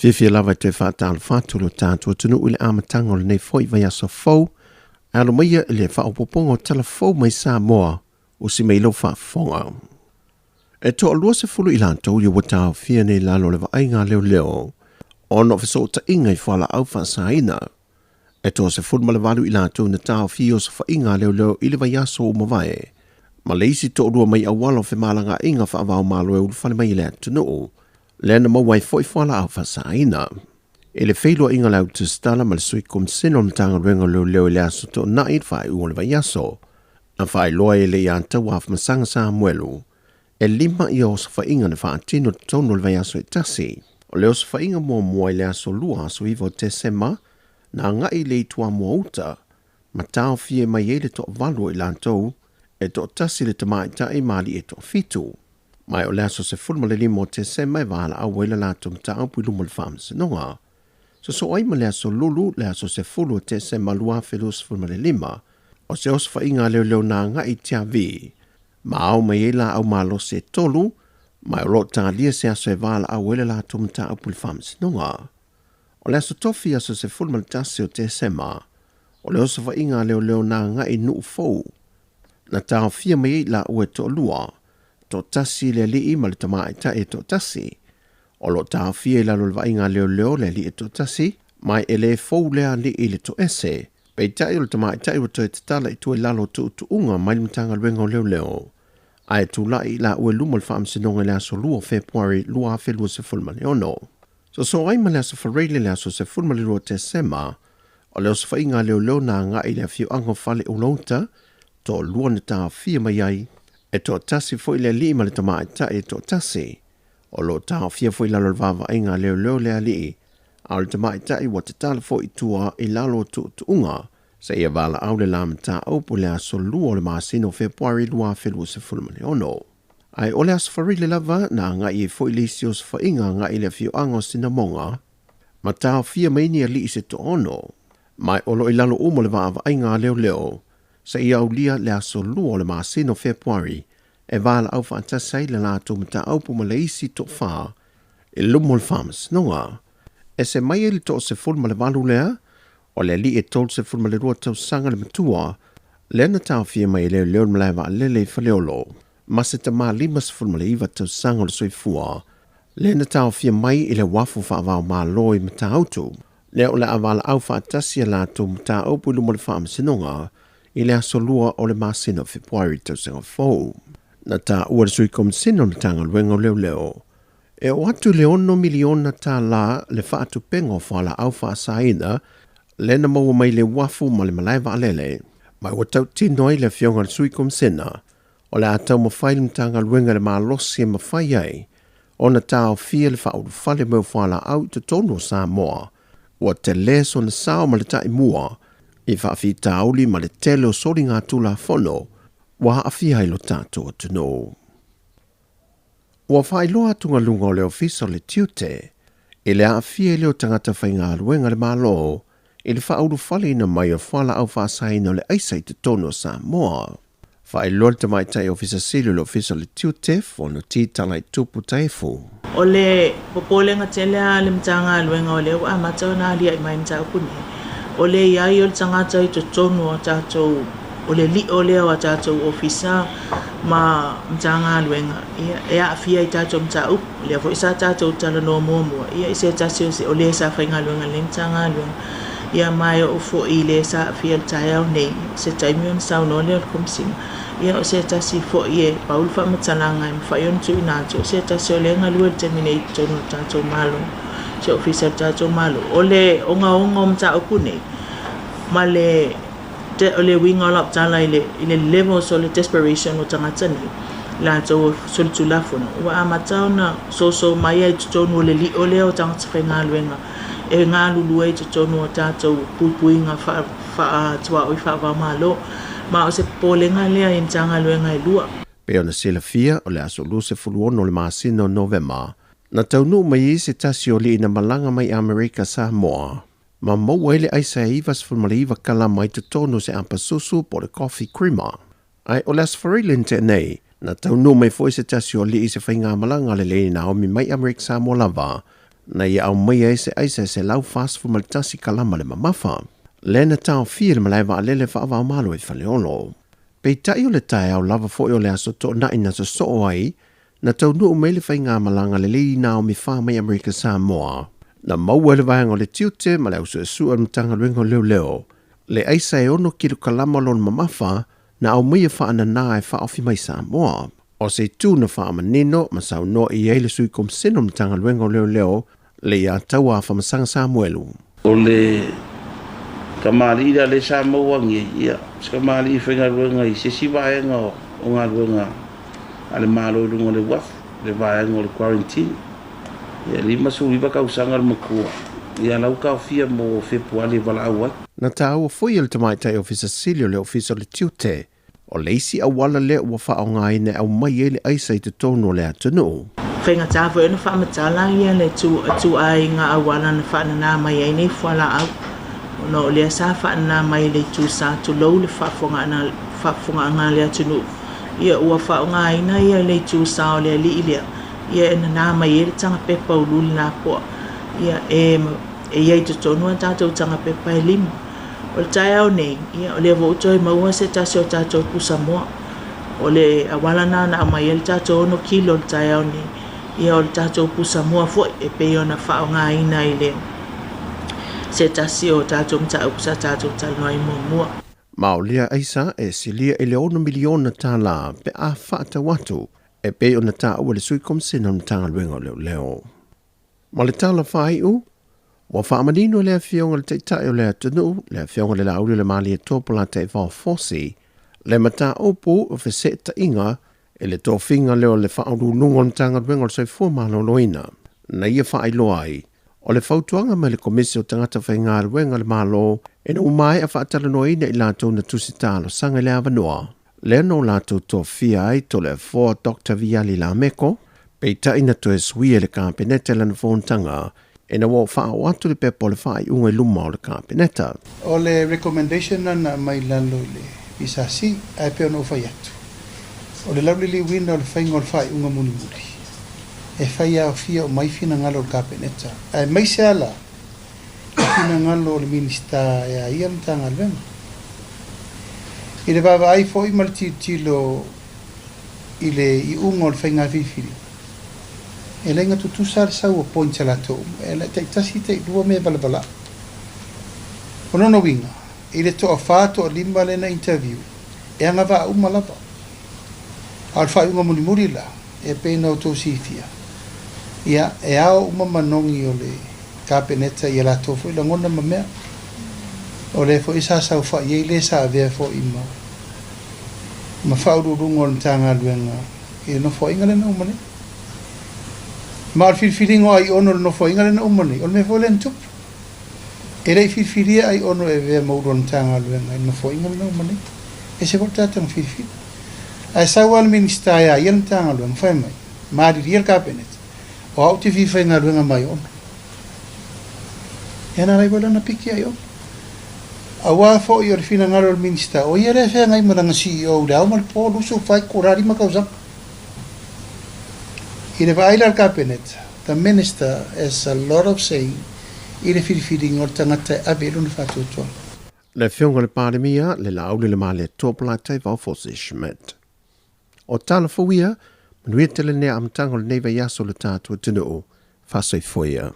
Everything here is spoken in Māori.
Fifia lava te whātāle whātulu tātua tunu ule āmatanga o le nei fwoi vai aso fau, alo maia le whaopopongo tala fau mai Sāmoa o si mai lau whaafonga. E toa lua se fulu ilantou i watao fia nei lalo le vaenga leo leo, ono fiso ta inga I whala au whaasaina. E toa se fulu malawalu ilantou na tau fia o sa whainga leo leo ili vai aso o mawae. Ma le isi toa lua mai awalo fe malanga inga whaavao malo e ulu whale mai lea tunuu. Lena mawai foi whala au whasaina. E le whailua inga lau tu stala ma le sui kum sino mtanga ruenga leo leo le aso to na i whai uole vai aso. Na whai loa e le ianta waf masanga sa muelu. E lima I o sa whainga na whaatino tono le vai aso e tasi. O leo sa whainga mua mua I le aso lua aso iwa o te sema na ngai le itua mua uta. Ma tau fie mai e le to valu I lantou e to tasi le tamai tai mali e to fitu. Mai o le aso se fulma le limo te se mai wala a wela la tum ta au pui lumo le whaamse nonga. So ai ma le aso lulu le aso se fulu te se malua felus fulma le lima. O se os whainga leo leo na ngai tia vi. Ma au mai e la au malo se tolu. Mai o lo ta lia se aso e wala a wela la tum ta au pui le whaamse nonga. O le aso tofi aso se fulma le tasi o te se ma. O le oso whainga leo leo na ngai nu fou. Na tau fia mai la ue to lua. To tasi le li ma le tamai ta e to tasi. O lo tau fia la lo vainga leo leo le li e to tasi, mai e le fou lea li I le to ese. Pei tai o le tamai ta o to e tala I tu e lalo tu unga mai mtanga luenga leo leo. Ai tu la I la ue lumo le whaamsinonga le aso lua Februari lua fe lua se fulma le ono. So ai ma le aso whareile le aso se fulma le lua te sema, o le oso whainga leo leo na nga I le fiu ango fale ulauta, to lua na tau fia mai ai. E to tasi foi le li ma le tamai ta e to tasi. O lo tau fia foi lalo le vava inga leo leo le ali. A le tamai ta I wata tala foi tua I lalo tu unga. Se ia vala au le lama ta opo le aso lua le maasino Februari lua felu se fulma le ono. Ai o le aso fari le lava na nga I foi li sios fa inga nga I le fiu ango sina monga. Ma tau fia maini a li se to ono. Mai olo I lalo umo le vava inga leo leo. Sa ia au lia le aso lua le maasino Februari, e wala au whaantasai le lato mta au puma le isi to wha, e lumo le whamas, nonga. E se mai e li to se fulma le walu lea, o le li e tol se fulma le rua tau sanga le matua, le na tau fia mai leo leo mlai wa lele whaleolo, ma se ta maa lima se fulma le iwa tau sanga le soifua, le na tau fia mai I le wafu whaavao maa loi mta autu, le o le awala au whaantasia lato mta au pu lumo le whamas, nonga, I le aso lua o le masino Februari tau senga fau. Na ta ua sui kom sino na tanga luenga leo leo. E o atu le 1 miliona ta la le whaatu pengo whala au whaasaina, le na maua mai le wafu ma le malaiva alele. Mai o tau tinoi le fionga sui kom sina, o le atau mawhai le tanga luenga le maalosi e mawhai ai, o na tau fia le whauru whale meu whala au te tono Sāmoa, o te leso na sao ma le tai mua, I whaafi tauli ma le tele o sori ngā tula whono, wa haafi hailo tātua tuno. Wa whai loa tunga lunga o le ofisa le tiute, I le haafi e leo tangata whai ngā luenga le malo, I le whauru whale ina mai o whala au whaasaina o le aisai te tono Sāmoa. Whai loa te mai tai ofisa silu le ofisa le tiute, whono ti tala I tupu taifu. O le popolenga telea le mtanga luenga o le o amatau na alia I mai mtau kune. O le iai o le tangata I tonu o tātou, o le li o leo a tātou ofisa ma mtanga luenga. E a fia I tātou mtau, le vo isa tātou tala no mua. Ia I se tātou se o le sa whainga luenga le mtanga luenga. Ia mai o fo I le sa fia le tai au nei, se taimion sau no leo komsina. Ia o se tasi fo I e paul wha matalanga I mwhaion tu inato. Se tasi o le ngalua terminate tonu tātou malo. Se ofisa tātou malo. O le onga o mta okune. Ma le o le winga lap tala I le level so le desperation o tangata ni. La tau so le tulafono. Ua amatau na so mai ai tutonu o le li o leo tangata whainga luenga. E ngā lulu ai tutonu o tātou pupui ngā wha tua oi wha malo. Ma o se polenga lea I tanga luenga I lua. Peo na sila fia o le aso lu se fuluono le maasino Novema. Na taunu mai se tasi o li ina malanga mai Amerika Samoa. Ma maua ele aisa e ivas fulmaliva kala mai te tono se ampasusu po le coffee creamer. Ai o las farilin te nei, na taunu mai foi se tasi o li se whainga malanga le leina o mi mai Amerika Samoa lava, Na ia au mai e se aise se lau fast fu maltasi kalama le mamafa. Lena tau fia le malaiwa alele whaava malo e whaleolo. Pei tai o le tae au lava fo o le aso to na ina so so ai, na tau nuu mele whai ngā malanga le lei nao mi wha mai Amerika Sāmoa. Na maua le vahanga o le tiute ma le au sua mtanga luengo leo. Le aisa e ono kiru kalama lon mamafa na au mia wha ana nā e wha ofi mai Sāmoa. O se tū na wha amanino ma sau no i eile sui kom sino mtanga luengo leo le ia tau a wha masanga Samuelu. O le kamari ida le Samoa ngi ia kamari whenga luenga i se si vaenga o ngā luenga ale malo lungo le waf le vaenga o le quarantine. Ia lima suri waka usanga le makua. Ia lau ka fia mo Februari wala awa. Na tau o fui le tamai tai ofisa Silio le ofisa le tiute. O leisi a wala le ua wha o ngā ine au mai e le aisa i te tono le atunu. Whenga tāwho e na wha matala ia le tu ai ngā awana na wha na mai e nei whala au. No le sa wha na mai le tu sa tu lau le whafonga ngā le atunu. Ia ua wha o ngā ina ia le tu sa o le li ilia. Ia e na nā mai e le tanga pepa o luli nā poa. Ia e iei te tonu an tātou tanga pepa e lima. O le tai au nei, ia o le vauto e maua se tasi o tātou pu Samoa. O le awala nā na mai e le tātou ono kilo le tai au nei. Ia o le tātou pu Samoa fo e pei ona wha o ngā ina i le. Se tasi o tātou mta upsa tātou talanoa i mua. Maulia aisa e silia e le 1 miliona Tala pe a whaata watu e pei ona tā ua le sui komsina mtanga luengo leo. Ma le tala whai u, wa whaamanino lea whionga le teitai o lea tunu, lea whionga le lauri le mali e tōpula te whao fosi, le mata opu o wheseta inga, e le tōwhinga leo le whaoru nungo mtanga luengo le soi fuamalo loina. Na ia whai loai, o le whautuanga me le komisi o tangata whainga luenga le malo, e na umai a whaatala noina i lātou na tusitalo sanga le avanoa. Lea no lātou tōwhia ai to le 4 Dr. Viali la meko, pei taina to e suia le kāpeneta lana whontanga, e na wau whao atu le pepo le whai unga i luma o le kāpeneta. O le recommendation na mai lalo le isasi, ai peo no whai atu. O le lauli li wina o le whainga o le whai unga muni muri. E whai au fia o mai fina ngalo o le kāpeneta. Ai mai se ala, e fina ngalo o le minista e a ia mtanga alwenga. I le baba ai fo i malti tilo i le i unga o le whainga fifiri. E lenga tutu sar sau o pointa la tō. E le te tasi te lua me balabala. O nono winga, i le toa whāto o lima le na interview. E anga wā umalapa. Al whai unga muni muri la, e pēna o tō sifia. Ia, e ao umamanongi o le kāpeneta i la tō fo i la ngona mamea. O le fo isa sau whai i le sa avea fo i ma. Ma whauru rungo le tanga luenga. I no fo inga le na umane. Ma al filfilingo ai ono no fo inga le na umane. O le me fo le ntup. E rei filfilia ai ono e vea mauro le tanga luenga. I no fo inga le na umane. E se volta tang filfil. Ai sau al minista ia i le tanga luenga. Fai mai. Ma di ria kapenet. O au te fifa inga luenga mai ono. E na rai wala na piki ai ono. Awa fo i ori fina ngaro al minista. O ia rea whea ngai maranga CEO le au mal po lusu fai kurari makausam. I le vaila al cabinet, the minister has a lot of saying i le whiriwhiri ngor tangata avelu na whatutua. Le whionga le pāremia, le laule le male tōpula tei vau fosi Schmidt. O tāna fawia, manuia tele nea amtango le neiva yaso le tātua tunu o, whasoi foia.